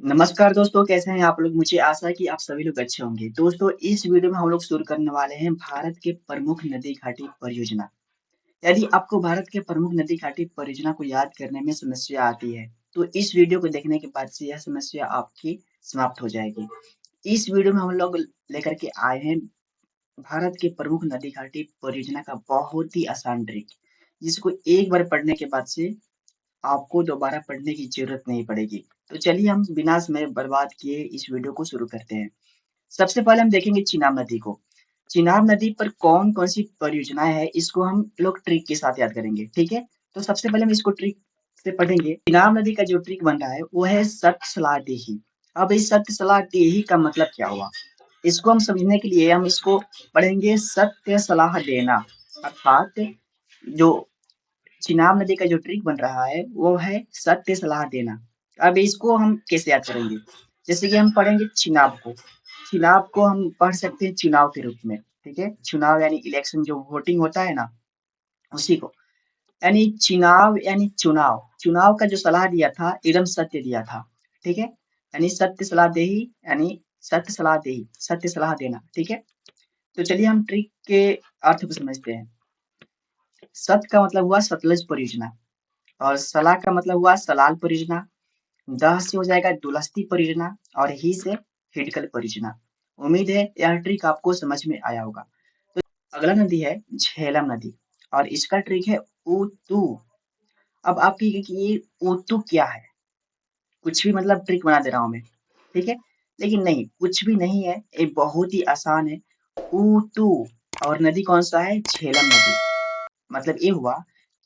नमस्कार दोस्तों, कैसे हैं आप लोग? मुझे आशा है कि आप सभी लोग अच्छे होंगे। दोस्तों, इस वीडियो में हम लोग शुरू करने वाले हैं भारत के प्रमुख नदी घाटी परियोजना। यदि आपको भारत के प्रमुख नदी घाटी परियोजना को याद करने में समस्या आती है, तो इस वीडियो को देखने के बाद से यह समस्या आपकी समाप्त हो जाएगी। इस वीडियो में हम लोग लेकर के आए हैं भारत के प्रमुख नदी घाटी परियोजना का बहुत ही आसान ट्रिक, जिसको एक बार पढ़ने के बाद से आपको दोबारा पढ़ने की ज़रूरत नहीं पड़ेगी। तो चलिए हम बिना समय बर्बाद किए इस वीडियो को शुरू करते हैं। सबसे पहले हम देखेंगे चिनाब नदी को। चिनाब नदी पर कौन-कौन सी परियोजनाएँ हैं, इसको हम लोग ट्रिक के साथ याद करेंगे, ठीक है? तो सबसे पहले हम इसको ट्रिक से पढ़ेंगे। चिनाब नदी का जो ट्रिक बन रहा है, वो है सत सलाह देही। अब इस सत सलाह देही का मतलब क्या हुआ? इसको हम समझने के लिए हम इसको पढ़ेंगे सत्य सलाह देना, अर्थात जो चिनाब नदी का जो ट्रिक बन रहा है, वो है सत्य सलाह देना। अब इसको हम कैसे याद करेंगे? जैसे कि हम पढ़ेंगे चिनाब को हम पढ़ सकते हैं चुनाव के रूप में, ठीक है? चुनाव यानी इलेक्शन जो वोटिंग होता है ना, उसी को। यानी चिनाव यानी चुनाव, चुनाव का जो सलाह दिया था, एकदम सत्य दिया था, ठीक है? यानी सत्य सलाह देही यानी सत्य सलाह देही, सत्य सलाह देना, ठीक है? तो चलिए हम ट्रिक के अर्थ को समझते हैं। सत का मतलब हुआ सतलज परियोजना और सलाह का मतलब हुआ सलाल परियोजना, द से हो जाएगा दुलस्ती परियोजना और ही से हिडकल परियोजना। उम्मीद है यह ट्रिक आपको समझ में आया होगा। अगला नदी है झेलम नदी और इसका ट्रिक है ऊतू। अब आप कहिएगा कि ये ऊतू क्या है? कुछ भी मतलब ट्रिक बना दे रहा हूँ मैं, ठीक है? लेकिन नहीं, कुछ भी नहीं है, ये बहुत ही आसान है। ऊतू और नदी कौन-सा है? झेलम नदी। मतलब ये हुआ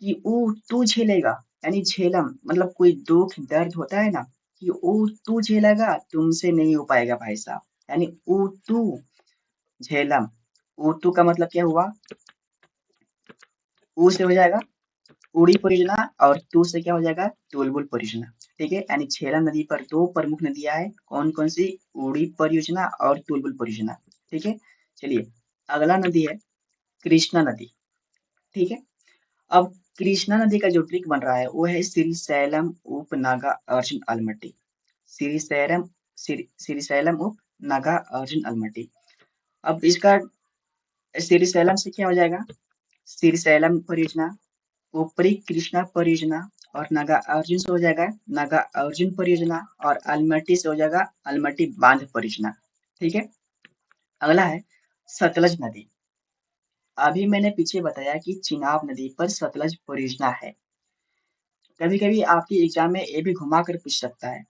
कि वो तू झेलेगा यानी झेलम मतलब कोई दुख दर्द होता है ना कि वो तू झेलेगा तुमसे नहीं हो पाएगा भाई साहब यानी वो तू झेलम वो तू का मतलब क्या हुआ ऊ से हो जाएगा उड़ी परियोजना और तू से क्या हो जाएगा तुलबुल परियोजना ठीक है यानी झेलम नदी पर दो प्रमुख नदियां हैं कौन कौन सी उड़ी परियोजना और तुलबुल परियोजना ठीक है चलिए अगला नदी है कृष्णा नदी ठीक है अब कृष्णा नदी का जो ट्रिक बन रहा है वो है श्रीशैलम उप नागा अर्जुन अलमट्टी श्रीशैलम श्रीशैलम उप नागा अर्जुन अलमट्टी अब इसका श्रीशैलम से क्या हो जाएगा श्रीशैलम परियोजना ऊपरी कृष्णा परियोजना और नागा अर्जुन से हो जाएगा नागा अर्जुन परियोजना और अलमट्टी से हो जाएगा अलमट्टी बांध परियोजना ठीक है अगला है सतलज नदी अभी मैंने पीछे बताया कि चिनाब नदी पर सतलज परियोजना है कभी-कभी आपके एग्जाम में ये भी घुमा कर पूछ सकता है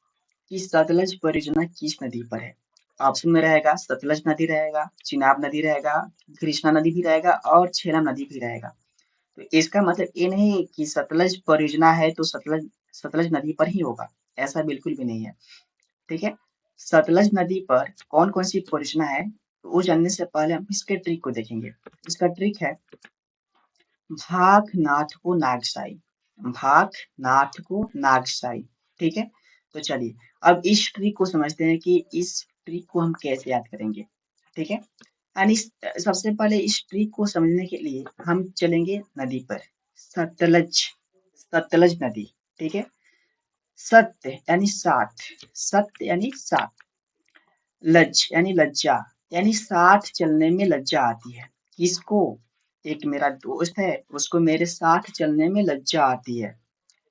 कि सतलज परियोजना किस नदी पर है? ऑप्शन में रहेगा सतलज नदी रहेगा, चिनाब नदी रहेगा, कृष्णा नदी भी रहेगा और झेलम नदी भी रहेगा। तो इसका मतलब ये नहीं कि सतलज परियोजना है तो सतलज सतलज नदी पर ही होगा, ऐसा बिल्कुल भी नहीं है। ठीक है? सतलज नदी पर कौन-कौन सी परियोजना है, तो वो जानने से पहले हम इसके ट्रिक को देखेंगे। इसका ट्रिक है भाग नाथ को नागसाई भाग नाथ को नागसाई ठीक है तो चलिए अब इस ट्रिक को समझते हैं कि इस ट्रिक को हम कैसे याद करेंगे ठीक है यानी सबसे पहले इस ट्रिक को समझने के लिए हम चलेंगे नदी पर सतलज सतलज नदी ठीक है सत्य यानी साथ सत्य यानी साथ लज यानी लज्जा यानी साथ चलने में लज्जा आती है किसको एक मेरा दोस्त है उसको मेरे साथ चलने में लज्जा आती है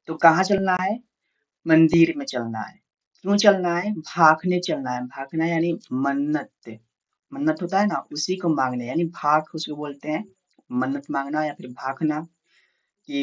तो कहाँ चलना है मंदिर में चलना है क्यों चलना है भागने चलना है भागना यानी मन्नत मन्नत होता है ना उसी को मांगने यानी भाग उसको बोलते हैं मन्नत मांगना या फिर भागना कि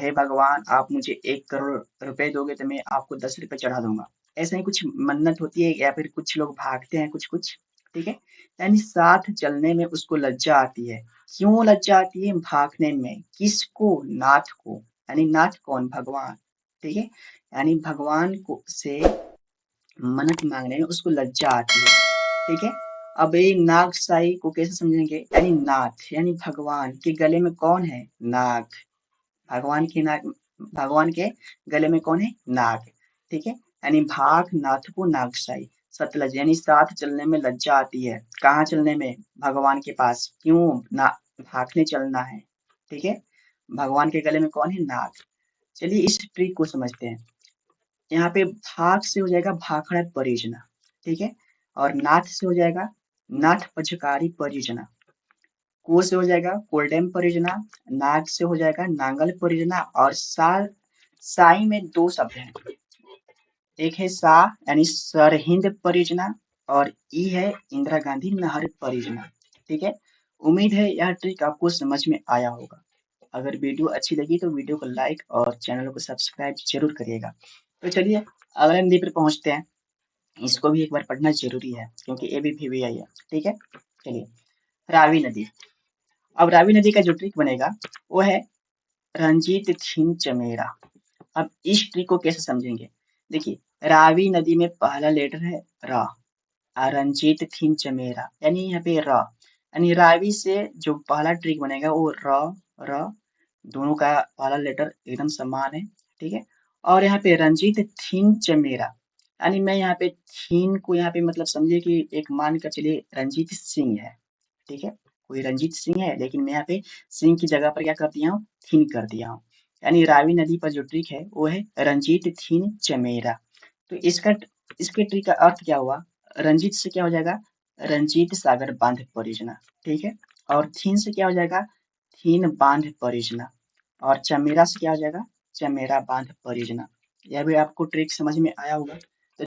हे भगवान आप मुझे 1 करोड़ रुपए दोगे तो मैं आपको 10 रुपए चढ़ा दूंगा ऐसा ही कुछ मन्नत होती है या फिर कुछ लोग भागते हैं कुछ कुछ ठीक है यानी साथ चलने में उसको लज्जा आती है क्यों लज्जा आती है भागने में किसको नाथ को यानी नाथ कौन भगवान ठीक है यानी भगवान को से मन्नत मांगने में उसको लज्जा आती है ठीक है अब ये नाग साई को कैसे समझेंगे यानी नाथ यानी भगवान के गले में कौन है नाग भगवान के नाग भगवान के गले में कौन है नाग ठीक है यानी भाग नाथ को नागसाई सतलज यानी साथ चलने में लज्जा आती है कहाँ चलने में भगवान के पास क्यों ना भागने चलना है ठीक है भगवान के गले में कौन है नाग चलिए इस ट्रिक को समझते हैं यहाँ पे भाग से हो जाएगा भाखड़ा परियोजना, ठीक है। और नाथ से हो जाएगा नाथ पछकारी परियोजना। को से हो जाएगा कोल्डेम परियोजना। नाग से हो जाएगा नांगल परियोजना। और साई में दो शब्द हैं, एक है सा यानी सरहिंद परियोजना और ई है इंदिरा गांधी नहर परियोजना, ठीक है। उम्मीद है यह ट्रिक आपको समझ में आया होगा। अगर वीडियो अच्छी लगी तो वीडियो को लाइक और चैनल को सब्सक्राइब जरूर करिएगा। तो चलिए अगले नदी पर पहुंचते हैं। इसको भी एक बार पढ़ना जरूरी है क्योंकि ये भी PVI है, ठीक है। चलिए, रावी नदी। अब रावी नदी का जो ट्रिक बनेगा वो है रंजीत थीन चमेरा। अब इस ट्रिक को कैसे समझेंगे, देखिए रावी नदी में पहला लेटर है रा, रंजीत थीन चमेरा यानी यहाँ पे र, यानी रावी से जो पहला ट्रिक बनेगा वो र र, दोनों का पहला लेटर एकदम समान है, ठीक है। और यहाँ पे रंजीत थीन चमेरा, यानी मैं यहाँ पे थीन को यहाँ पे मतलब समझिए कि एक मान कर चलिए रंजीत सिंह है, ठीक है। कोई रंजीत सिंह है लेकिन मैं यहाँ पे सिंह की जगह पर क्या कर दिया हूँ, थीन कर दिया हूँ। यानी रावी नदी पर जो ट्रिक है वो है रंजीत थीन चमेरा। तो इसके ट्रिक का अर्थ क्या हुआ, रंजीत से क्या हो जाएगा रंजीत सागर बांध परियोजना, ठीक है। और थीन से क्या हो जाएगा थीन बांध परियोजना। और चमेरा से क्या हो जाएगा चमेरा बांध परियोजना। यह भी आपको ट्रिक समझ में आया होगा।